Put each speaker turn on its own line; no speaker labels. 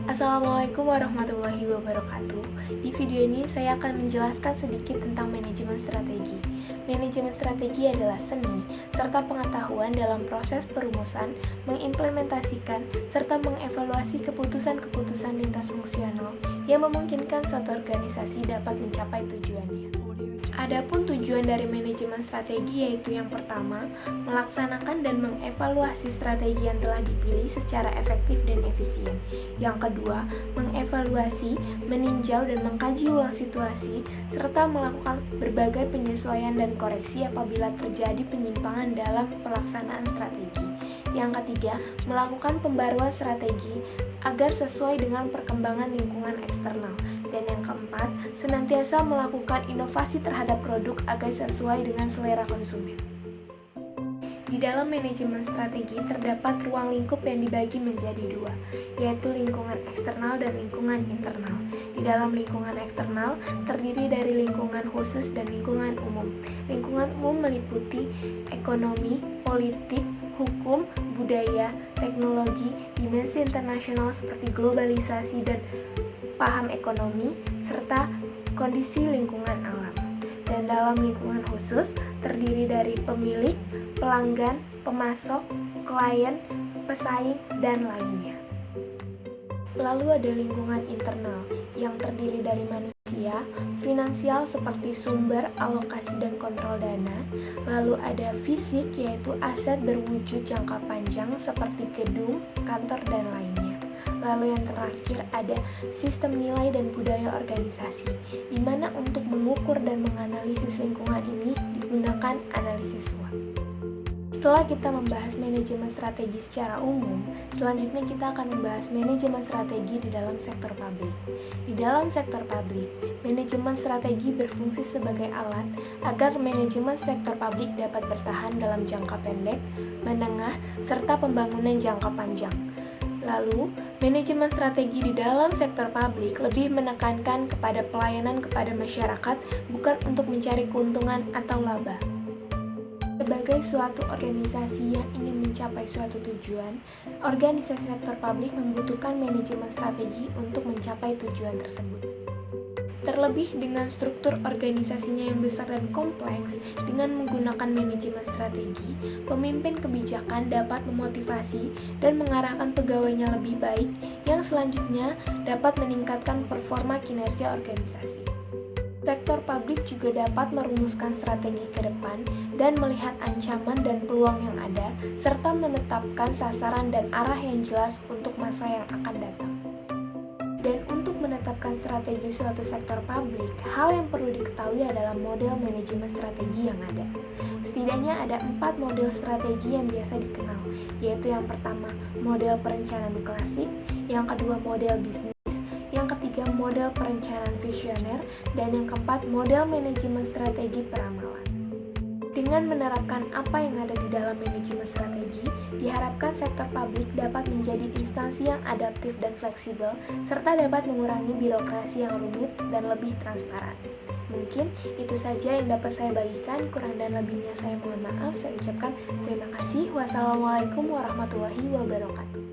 Assalamualaikum warahmatullahi wabarakatuh. Di video ini saya akan menjelaskan sedikit tentang manajemen strategi. Manajemen strategi adalah seni serta pengetahuan dalam proses perumusan, mengimplementasikan, serta mengevaluasi keputusan-keputusan lintas fungsional yang memungkinkan suatu organisasi dapat mencapai tujuannya. Adapun tujuan dari manajemen strategi yaitu yang pertama, melaksanakan dan mengevaluasi strategi yang telah dipilih secara efektif dan efisien. Yang kedua, mengevaluasi, meninjau dan mengkaji ulang situasi serta melakukan berbagai penyesuaian dan koreksi apabila terjadi penyimpangan dalam pelaksanaan strategi. Yang ketiga, melakukan pembaruan strategi agar sesuai dengan perkembangan lingkungan eksternal. Dan yang keempat, senantiasa melakukan inovasi terhadap produk agar sesuai dengan selera konsumen. Di dalam manajemen strategi terdapat ruang lingkup yang dibagi menjadi dua, yaitu lingkungan eksternal dan lingkungan internal. Di dalam lingkungan eksternal terdiri dari lingkungan khusus dan lingkungan umum. Lingkungan umum meliputi ekonomi, politik, hukum, budaya, teknologi, dimensi internasional seperti globalisasi dan paham ekonomi, serta kondisi lingkungan alam. Dan dalam lingkungan khusus terdiri dari pemilik, pelanggan, pemasok, klien, pesaing, dan lainnya. Lalu ada lingkungan internal yang terdiri dari manusia, finansial seperti sumber, alokasi, dan kontrol dana. Lalu ada fisik yaitu aset berwujud jangka panjang seperti gedung, kantor, dan lainnya. Lalu yang terakhir ada sistem nilai dan budaya organisasi, di mana untuk mengukur dan menganalisis lingkungan ini digunakan analisis SWOT. Setelah kita membahas manajemen strategi secara umum, selanjutnya kita akan membahas manajemen strategi di dalam sektor publik. Di dalam sektor publik, manajemen strategi berfungsi sebagai alat agar manajemen sektor publik dapat bertahan dalam jangka pendek, menengah, serta pembangunan jangka panjang. Lalu, manajemen strategi di dalam sektor publik lebih menekankan kepada pelayanan kepada masyarakat, bukan untuk mencari keuntungan atau laba. Sebagai suatu organisasi yang ingin mencapai suatu tujuan, organisasi sektor publik membutuhkan manajemen strategi untuk mencapai tujuan tersebut. Terlebih dengan struktur organisasinya yang besar dan kompleks, dengan menggunakan manajemen strategi, pemimpin kebijakan dapat memotivasi dan mengarahkan pegawainya lebih baik, yang selanjutnya dapat meningkatkan performa kinerja organisasi. Sektor publik juga dapat merumuskan strategi ke depan dan melihat ancaman dan peluang yang ada, serta menetapkan sasaran dan arah yang jelas untuk masa yang akan datang. Dan untuk menetapkan strategi suatu sektor publik, hal yang perlu diketahui adalah model manajemen strategi yang ada. Setidaknya ada 4 model strategi yang biasa dikenal, yaitu yang pertama, model perencanaan klasik, yang kedua, model bisnis, yang ketiga, model perencanaan visioner, dan yang keempat, model manajemen strategi peramalan. Dengan menerapkan apa yang ada di dalam manajemen strategi, diharapkan sektor publik dapat menjadi instansi yang adaptif dan fleksibel, serta dapat mengurangi birokrasi yang rumit dan lebih transparan. Mungkin itu saja yang dapat saya bagikan, kurang dan lebihnya saya mohon maaf. Saya ucapkan terima kasih. Wassalamualaikum warahmatullahi wabarakatuh.